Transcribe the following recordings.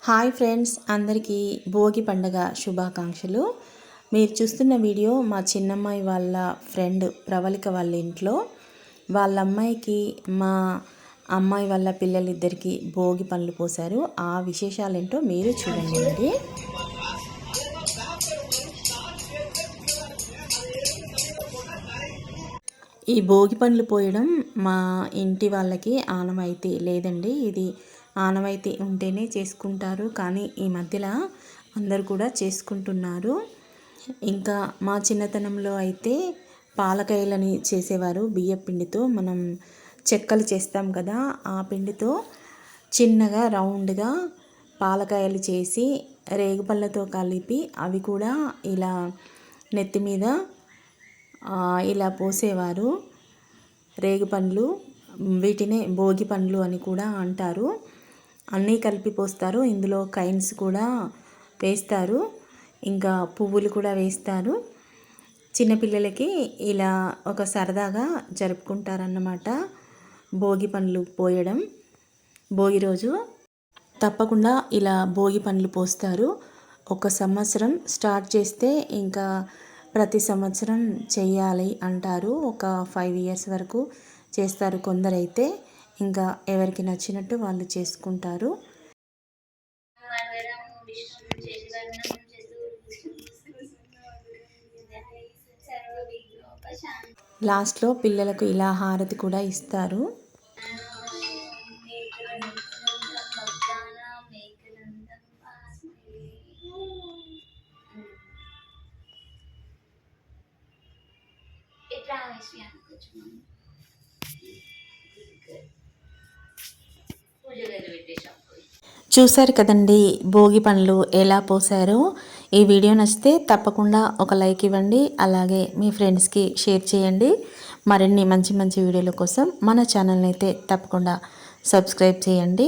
Hi friends, అందరికీ భోగి పండుగ శుభాకాంక్షలు. మీరు చూస్తున్న వీడియో మా చిన్నమ్మాయి వాళ్ళ ఫ్రెండ్ ప్రవళిక వాళ్ళ ఇంట్లో. వాళ్ళ అమ్మాయికి మా అమ్మాయి వాళ్ళ పిల్లలిద్దరికీ భోగి పండ్లు పోశారు. ఆ విశేషాలు ఏంటో మీరు చూడండి. మరి ఈ భోగి పండ్లు పోయడం మా ఇంటి వాళ్ళకి ఆనవాయితీ లేదండి. ఇది ఆనవాయితీ ఉంటేనే చేసుకుంటారు, కానీ ఈ మధ్యలో అందరు కూడా చేసుకుంటున్నారు. ఇంకా మా చిన్నతనంలో అయితే పాలకాయలని చేసేవారు. బియ్య పిండితో మనం చెక్కలు చేస్తాం కదా, ఆ పిండితో చిన్నగా రౌండ్గా పాలకాయలు చేసి రేగుపళ్ళతో కలిపి అవి కూడా ఇలా నెత్తి మీద ఇలా పోసేవారు. రేగు పండ్లు, వీటినే భోగి పండ్లు అని కూడా అంటారు. అన్నీ కలిపి పోస్తారు. ఇందులో కైన్స్ కూడా వేస్తారు, ఇంకా పువ్వులు కూడా వేస్తారు. చిన్నపిల్లలకి ఇలా ఒక సరదాగా జరుపుకుంటారన్నమాట భోగి పండ్లు పోయడం. భోగి రోజు తప్పకుండా ఇలా భోగి పండ్లు పోస్తారు. ఒక సంవత్సరం స్టార్ట్ చేస్తే ఇంకా ప్రతి సంవత్సరం చెయ్యాలి అంటారు. ఒక 5 years వరకు చేస్తారు కొందరైతే. ఇంకా ఎవరికి నచ్చినట్టు వాళ్ళు చేసుకుంటారు. లాస్ట్లో పిల్లలకు ఇలా హారతి కూడా ఇస్తారు. చూశారు కదండి భోగి పండ్లు ఎలా పోసారో. ఈ వీడియో నచ్చితే తప్పకుండా ఒక లైక్ ఇవ్వండి, అలాగే మీ ఫ్రెండ్స్కి షేర్ చేయండి. మరిన్ని మంచి మంచి వీడియోల కోసం మన ఛానల్ని అయితే తప్పకుండా సబ్స్క్రైబ్ చేయండి.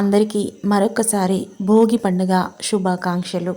అందరికీ మరొకసారి భోగి పండుగ శుభాకాంక్షలు.